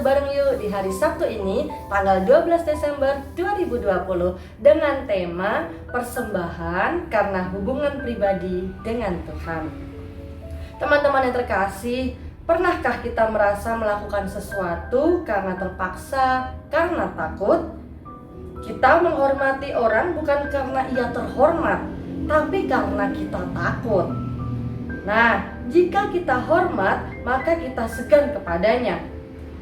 bareng yuk di hari Sabtu ini, tanggal 12 Desember 2020 dengan tema persembahan karena hubungan pribadi dengan Tuhan. Teman-teman yang terkasih, pernahkah kita merasa melakukan sesuatu karena terpaksa, karena takut? Kita menghormati orang bukan karena ia terhormat, tapi karena kita takut. Nah, jika kita hormat, maka kita segan kepadanya.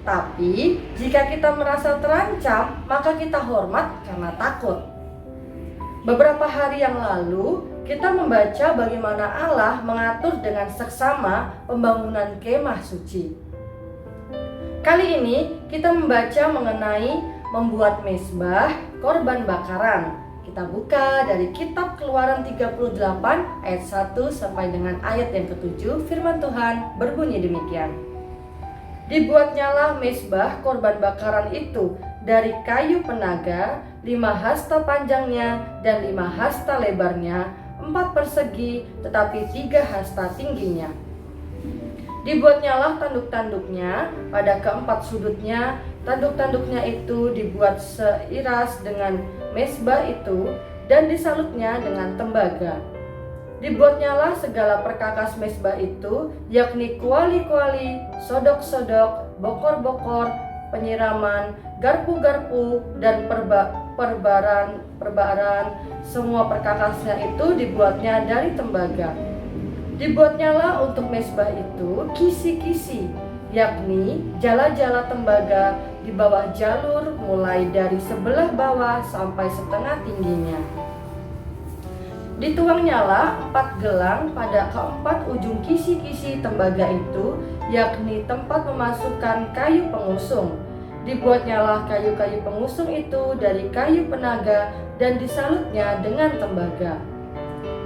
Tapi, jika kita merasa terancam, maka kita hormat karena takut. Beberapa hari yang lalu, kita membaca bagaimana Allah mengatur dengan seksama pembangunan kemah suci. Kali ini, kita membaca mengenai membuat mezbah korban bakaran. Kita buka dari kitab Keluaran 38 ayat 1 sampai dengan ayat yang ke-7. Firman Tuhan berbunyi demikian. Dibuatnyalah mezbah korban bakaran itu dari kayu penaga, 5 hasta panjangnya dan 5 hasta lebarnya, 4 persegi tetapi 3 hasta tingginya. Dibuatnyalah tanduk-tanduknya pada keempat sudutnya. Tanduk-tanduknya itu dibuat seiras dengan mezbah itu dan disalutnya dengan tembaga. Dibuatnyalah segala perkakas mezbah itu, yakni kuali-kuali, sodok-sodok, bokor-bokor, penyiraman, garpu-garpu, dan perbaran. Semua perkakasnya itu dibuatnya dari tembaga. Dibuatnyalah untuk mezbah itu kisi-kisi, yakni jala-jala tembaga di bawah jalur mulai dari sebelah bawah sampai setengah tingginya. Dituangnyalah 4 gelang pada keempat ujung kisi-kisi tembaga itu, yakni tempat memasukkan kayu pengusung. Dibuatnyalah kayu-kayu pengusung itu dari kayu penaga dan disalutnya dengan tembaga.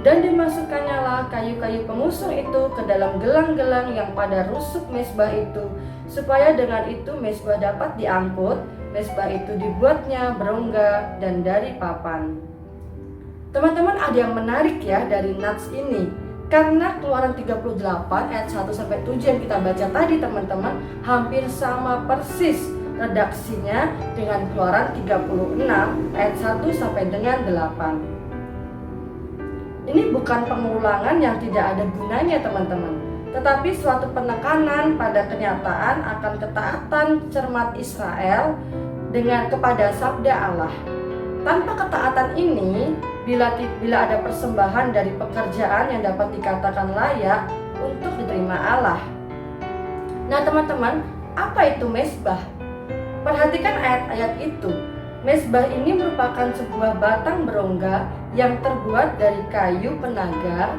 Dan dimasukkannya kayu-kayu pengusung itu ke dalam gelang-gelang yang pada rusuk mezbah itu, supaya dengan itu mezbah dapat diangkut. Mezbah itu dibuatnya berongga dan dari papan. Teman-teman, ada yang menarik ya dari nats ini. Karena Keluaran 38 ayat 1-7 yang kita baca tadi teman-teman, hampir sama persis redaksinya dengan Keluaran 36 ayat 1 sampai dengan 8. Ini bukan pengulangan yang tidak ada gunanya teman-teman, tetapi suatu penekanan pada kenyataan akan ketaatan cermat Israel kepada sabda Allah. Tanpa ketaatan ini, bila ada persembahan dari pekerjaan yang dapat dikatakan layak untuk diterima Allah. Nah teman-teman, apa itu mezbah? Perhatikan ayat-ayat itu. Mezbah ini merupakan sebuah batang berongga yang terbuat dari kayu penaga,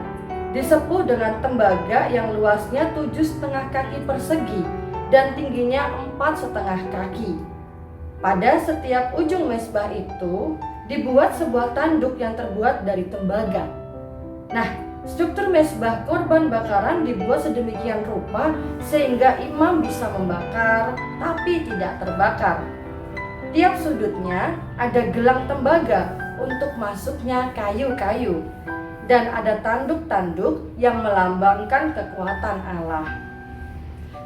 disepuh dengan tembaga yang luasnya 7,5 kaki persegi dan tingginya 4,5 kaki. Pada setiap ujung mezbah itu dibuat sebuah tanduk yang terbuat dari tembaga. Nah, struktur mezbah korban bakaran dibuat sedemikian rupa sehingga imam bisa membakar tapi tidak terbakar. Tiap sudutnya ada gelang tembaga untuk masuknya kayu-kayu, dan ada tanduk-tanduk yang melambangkan kekuatan Allah.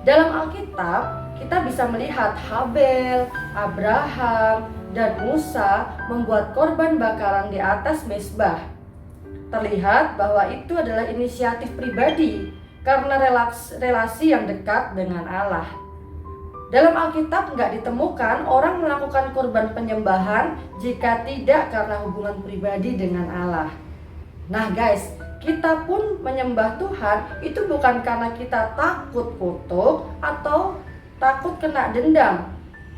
Dalam Alkitab, kita bisa melihat Habel, Abraham, dan Musa membuat korban bakaran di atas mezbah. Terlihat bahwa itu adalah inisiatif pribadi karena relasi yang dekat dengan Allah. Dalam Alkitab nggak ditemukan orang melakukan korban penyembahan jika tidak karena hubungan pribadi dengan Allah. Nah guys, kita pun menyembah Tuhan itu bukan karena kita takut kutuk atau takut kena dendam.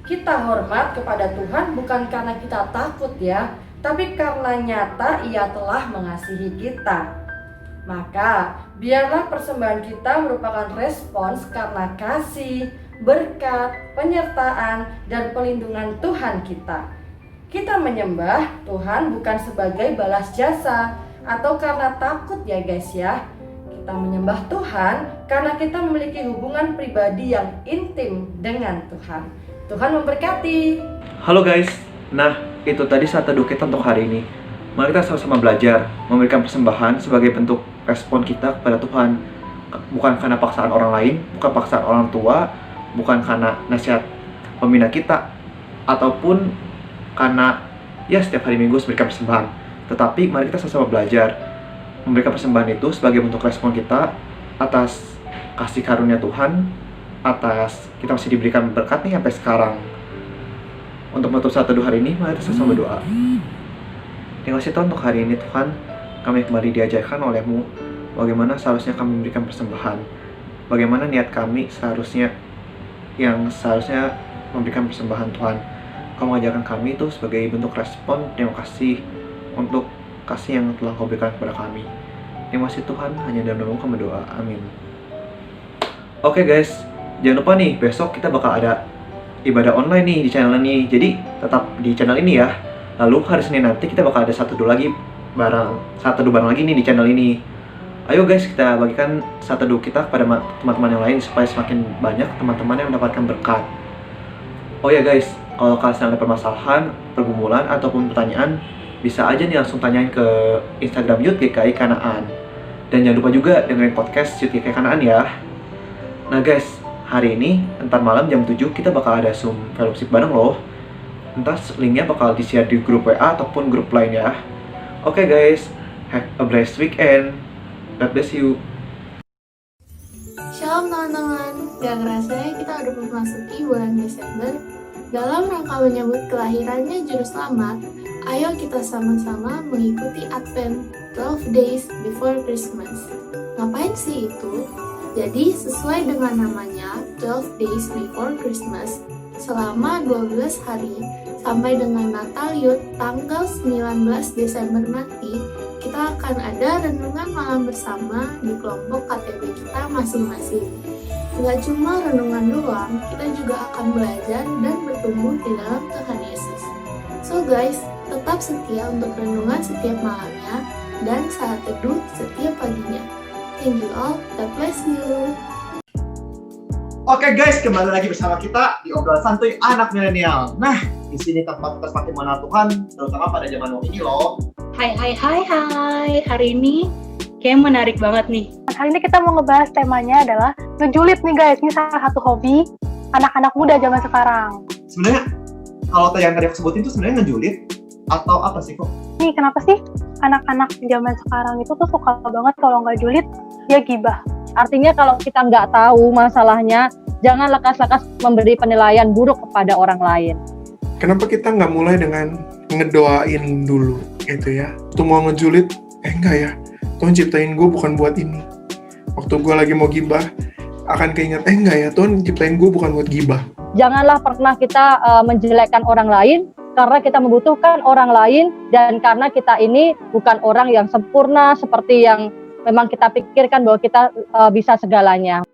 Kita hormat kepada Tuhan bukan karena kita takut ya, tapi karena nyata Ia telah mengasihi kita. Maka biarlah persembahan kita merupakan respons karena kasih, berkat, penyertaan, dan pelindungan Tuhan kita. Kita menyembah Tuhan bukan sebagai balas jasa atau karena takut ya guys ya. Kita menyembah Tuhan karena kita memiliki hubungan pribadi yang intim dengan Tuhan. Tuhan memberkati. Halo guys, nah itu tadi saat teduh kita untuk hari ini. Mari kita sama-sama belajar memberikan persembahan sebagai bentuk respon kita kepada Tuhan. Bukan karena paksaan orang lain, bukan paksaan orang tua, bukan karena nasihat pembina kita, ataupun karena ya setiap hari Minggu memberikan persembahan. Tetapi mari kita sama-sama belajar memberikan persembahan itu sebagai bentuk respon kita atas kasih karunia Tuhan, atas kita masih diberikan berkat nih sampai sekarang. Untuk menutup saat teduh hari ini, mari kita sama-sama berdoa. Terima kasih Tuhan untuk hari ini Tuhan, kami kembali diajarkan oleh-Mu bagaimana seharusnya kami memberikan persembahan, bagaimana niat kami seharusnya memberikan persembahan Tuhan. Kau mengajarkan kami itu sebagai bentuk respon terima kasih untuk kasih yang telah Kau berikan kepada kami. Terima kasih Tuhan, hanya dalam nama kami berdoa, amin. Oke guys, jangan lupa nih, besok kita bakal ada ibadah online nih di channel ini. Jadi tetap di channel ini ya. Lalu hari Senin nanti kita bakal ada saat teduh bareng lagi nih di channel ini. Ayo guys, kita bagikan saat teduh kita kepada teman-teman yang lain supaya semakin banyak teman-teman yang mendapatkan berkat. Oh ya guys, kalau kalian ada permasalahan, pergumulan ataupun pertanyaan, bisa aja nih langsung tanyain ke Instagram Youth GKI Kanaan. Dan jangan lupa juga dengerin podcast Youth GKI Kanaan ya. Nah guys, hari ini entar malam jam 7 kita bakal ada Zoom fellowship bareng loh. Entar linknya bakal di-share di grup WA ataupun grup lain ya. Oke guys, have a blessed weekend. God bless you. Shalom teman-teman, gak kerasa ya kita udah memasuki bulan Desember. Dalam rangka menyambut kelahirannya Juru Selamat, ayo kita sama-sama mengikuti Advent 12 Days Before Christmas. Ngapain sih itu? Jadi sesuai dengan namanya 12 Days Before Christmas, selama 12 hari sampai dengan Natal Youth tanggal 19 Desember nanti, kita akan ada renungan malam bersama di kelompok KTB kita masing-masing. Gak cuma renungan doang, kita juga akan belajar dan bertumbuh di dalam Tuhan Yesus. So guys, tetap setia untuk renungan setiap malamnya dan saat teduh setiap paginya. Thank you all, God bless you. Oke guys, kembali lagi bersama kita di obrolan santuy anak milenial. Nah, di sini tempat kita semakin mengenal Tuhan, terutama pada zaman ini loh. Hai, hari ini kayak menarik banget nih. Hari ini kita mau ngebahas temanya adalah ngejulit nih guys. Ini salah satu hobi anak-anak muda zaman sekarang. Sebenarnya kalau yang tadi aku sebutin itu sebenarnya ngejulit atau apa sih kok? Nih kenapa sih anak-anak zaman sekarang itu tuh suka banget kalau nggak julit dia gibah. Artinya kalau kita nggak tahu masalahnya, jangan lekas-lekas memberi penilaian buruk kepada orang lain. Kenapa kita nggak mulai dengan ngedoain dulu gitu ya? Tuh mau ngejulit, enggak ya, Tuhan ciptain gue bukan buat ini. Waktu gue lagi mau gibah, akan keinget, enggak ya, Tuhan ciptain gue bukan buat gibah. Janganlah pernah kita menjelekkan orang lain, karena kita membutuhkan orang lain, dan karena kita ini bukan orang yang sempurna seperti yang memang kita pikirkan bahwa kita bisa segalanya.